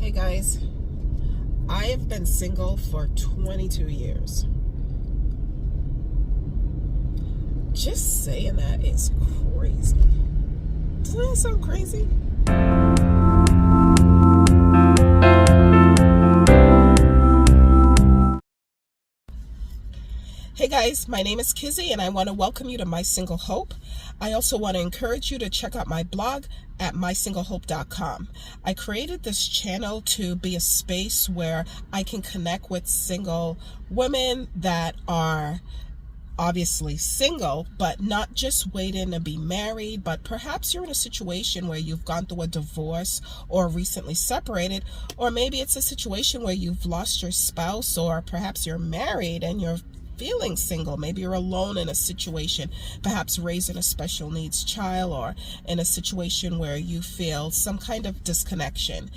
Hey guys, I have been single for 22 years. Just saying that is crazy. Doesn't that sound crazy? Hey guys, my name is Kizzy and I want to welcome you to My Single Hope. I also want to encourage you to check out my blog at mysinglehope.com. I created this channel to be a space where I can connect with single women that are obviously single, but not just waiting to be married, but perhaps you're in a situation where you've gone through a divorce or recently separated, or maybe it's a situation where you've lost your spouse, or perhaps you're married and you're feeling single. Maybe you're alone in a situation, perhaps raising a special needs child, or in a situation where you feel some kind of disconnection.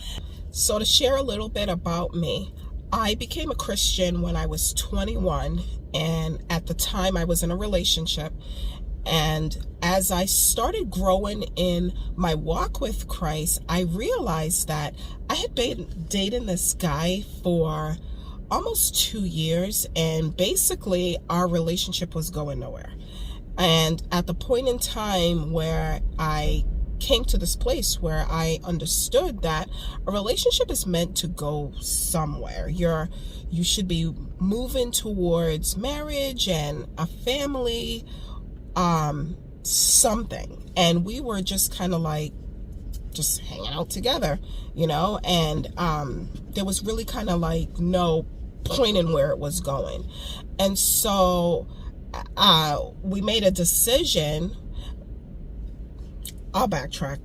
So to share a little bit about me, I became a Christian when I was 21, and at the time I was in a relationship. And as I started growing in my walk with Christ, I realized that I had been dating this guy for almost 2 years, and basically our relationship was going nowhere. And at the point in time where I came to this place where I understood that a relationship is meant to go somewhere. You should be moving towards marriage and a family, something. And we were just kind of like just hanging out together, and there was really kind of like no point in where it was going. And so we made a decision. I'll backtrack.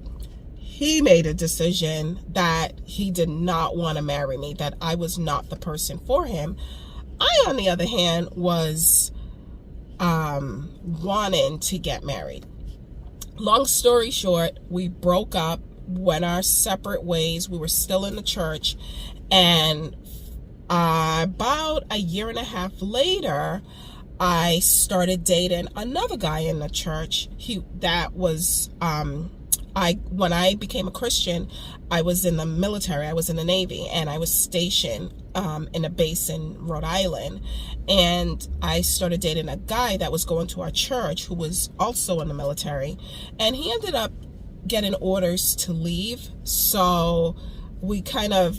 He made a decision that he did not want to marry me, that I was not the person for him. I, on the other hand, was wanting to get married. Long story short, we broke up, went our separate ways. We were still in the church, and about a year and a half later, I started dating another guy in the church. When I became a Christian, I was in the military. I was in the Navy, and I was stationed in a base in Rhode Island. And I started dating a guy that was going to our church who was also in the military, and he ended up getting orders to leave. So we kind of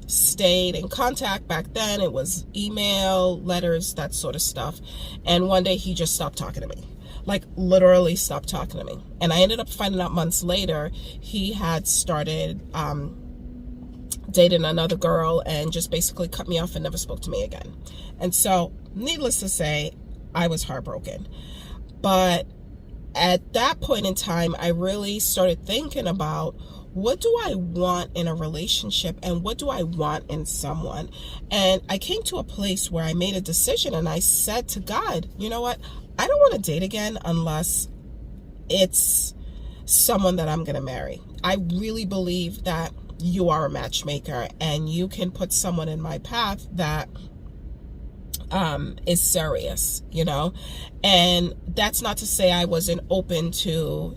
stayed in contact. Back then it was email, letters, that sort of stuff. And one day he just stopped talking to me, like literally stopped talking to me. And I ended up finding out months later he had started dating another girl and just basically cut me off and never spoke to me again. And so needless to say, I was heartbroken. But at that point in time, I really started thinking about, what do I want in a relationship, and what do I want in someone? And I came to a place where I made a decision, and I said to God, you know what? I don't want to date again unless it's someone that I'm going to marry. I really believe that you are a matchmaker, and you can put someone in my path that is serious, and that's not to say I wasn't open to,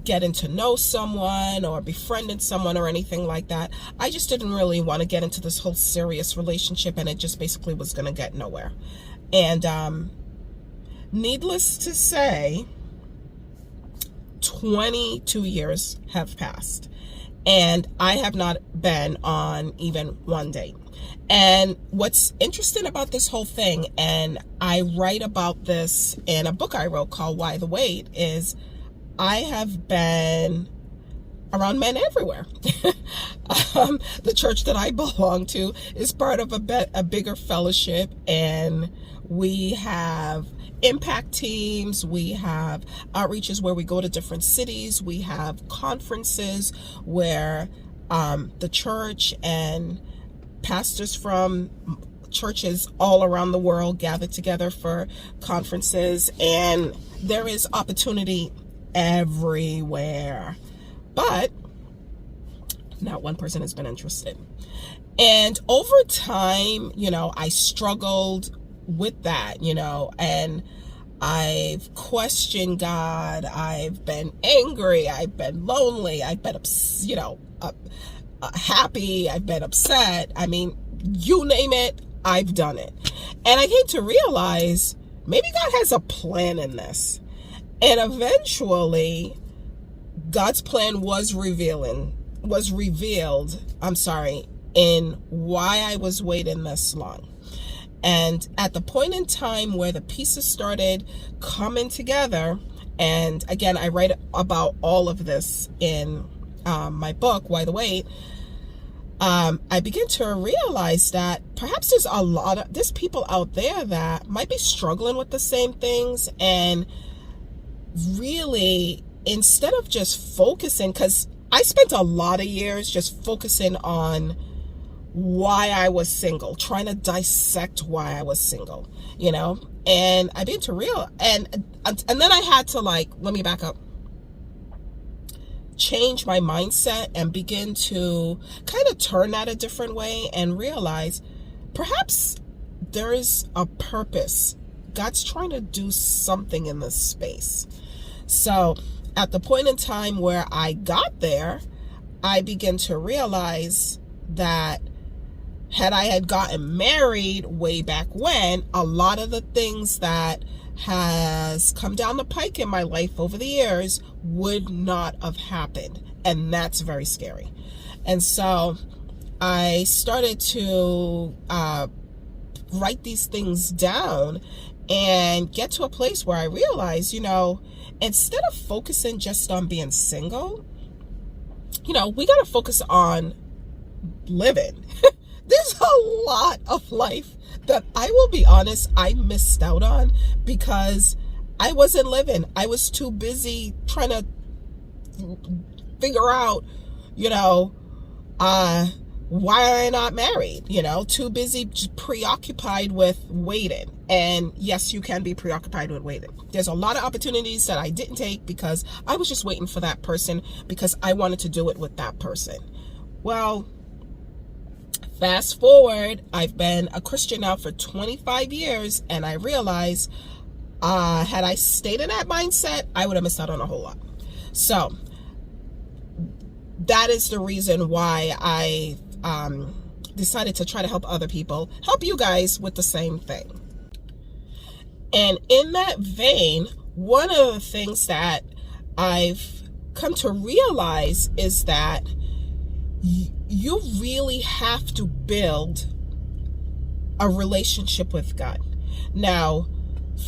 getting to know someone or befriending someone or anything like that. I just didn't really want to get into this whole serious relationship, and it just basically was going to get nowhere. And needless to say, 22 years have passed, and I have not been on even one date. And what's interesting about this whole thing, and I write about this in a book I wrote called Why the Wait, is I have been around men everywhere. The church that I belong to is part of a bigger fellowship, and we have impact teams, we have outreaches where we go to different cities, we have conferences where the church and pastors from churches all around the world gather together for conferences, and there is opportunity everywhere, but not one person has been interested. And over time, I struggled with that, and I've questioned God. I've been angry. I've been lonely. I've been, happy. I've been upset. I mean, you name it, I've done it. And I came to realize maybe God has a plan in this. And eventually, God's plan was revealed, in why I was waiting this long. And at the point in time where the pieces started coming together, and again, I write about all of this in my book, Why the Wait, I begin to realize that perhaps there's people out there that might be struggling with the same things, and really, instead of just focusing, because I spent a lot of years just focusing on why I was single, trying to dissect why I was single, and I began to realize, and then I had to, let me back up, change my mindset and begin to kind of turn that a different way and realize perhaps there is a purpose. God's trying to do something in this space. So at the point in time where I got there, I began to realize that had I had gotten married way back when, a lot of the things that has come down the pike in my life over the years would not have happened. And that's very scary. And so I started to write these things down and get to a place where I realized, instead of focusing just on being single, we got to focus on living. There's a lot of life that I will be honest, I missed out on because I wasn't living. I was too busy trying to figure out, why am I not married? Too busy, preoccupied with waiting. And yes, you can be preoccupied with waiting. There's a lot of opportunities that I didn't take because I was just waiting for that person because I wanted to do it with that person. Well, fast forward, I've been a Christian now for 25 years, and I realized had I stayed in that mindset, I would have missed out on a whole lot. So that is the reason why I decided to try to help other people, help you guys with the same thing. And in that vein, one of the things that I've come to realize is that you really have to build a relationship with God. Now,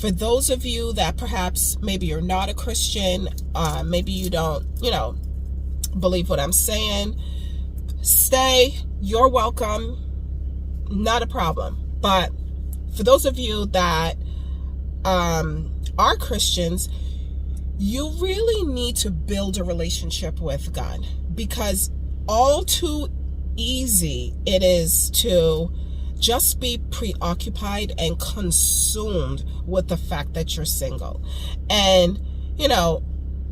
for those of you that perhaps maybe you're not a Christian, maybe you don't, believe what I'm saying, stay, you're welcome, not a problem. But for those of you that are Christians, you really need to build a relationship with God, because all too easy it is to just be preoccupied and consumed with the fact that you're single. And,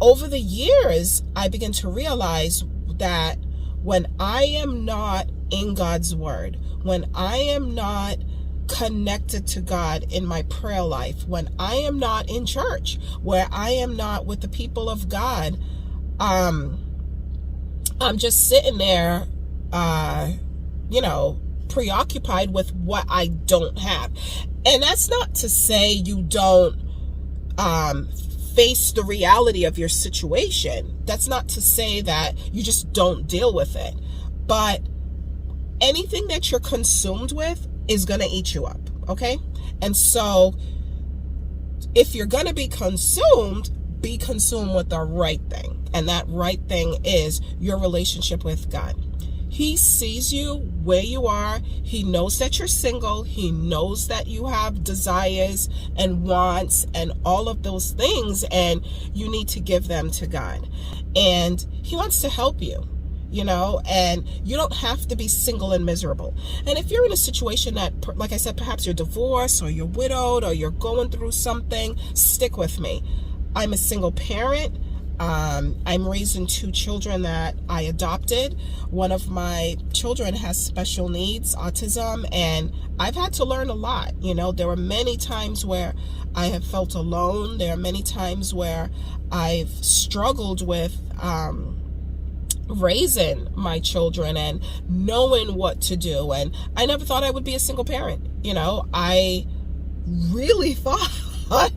over the years, I begin to realize that when I am not in God's word, when I am not connected to God in my prayer life, when I am not in church, where I am not with the people of God, I'm just sitting there, preoccupied with what I don't have. And that's not to say you don't face the reality of your situation. That's not to say that you just don't deal with it. But anything that you're consumed with is going to eat you up, okay? And so if you're going to be consumed with the right thing. And that right thing is your relationship with God. He sees you where you are. He knows that you're single. He knows that you have desires and wants and all of those things, and you need to give them to God. And He wants to help you, and you don't have to be single and miserable. And if you're in a situation that, like I said, perhaps you're divorced or you're widowed or you're going through something, stick with me. I'm a single parent. I'm raising 2 children that I adopted. One of my children has special needs, autism, and I've had to learn a lot. You know, there were many times where I have felt alone. There are many times where I've struggled with raising my children and knowing what to do. And I never thought I would be a single parent. You know, I really thought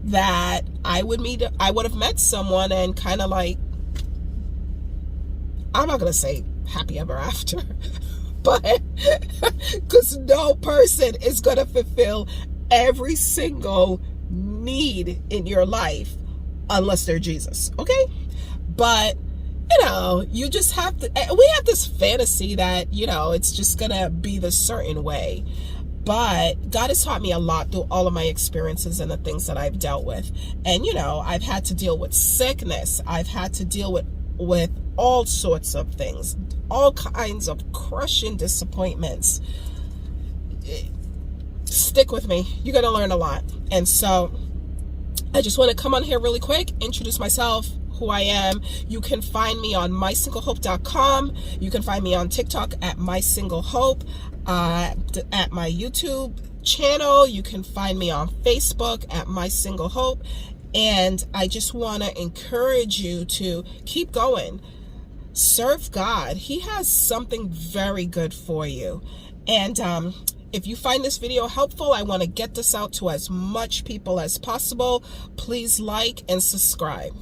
that I would have met someone and kind of like, I'm not going to say happy ever after, but because no person is going to fulfill every single need in your life unless they're Jesus. Okay. But you know, you just have to, we have this fantasy that, you know, it's just going to be the certain way. But God has taught me a lot through all of my experiences and the things that I've dealt with. And, you know, I've had to deal with sickness. I've had to deal with all sorts of things, all kinds of crushing disappointments. Stick with me. You're going to learn a lot. And so I just want to come on here really quick, introduce myself, who I am. You can find me on mysinglehope.com. You can find me on TikTok at mysinglehope. At my YouTube channel. You can find me on Facebook at mysinglehope. And I just want to encourage you to keep going. Serve God. He has something very good for you. And if you find this video helpful, I want to get this out to as much people as possible. Please like and subscribe.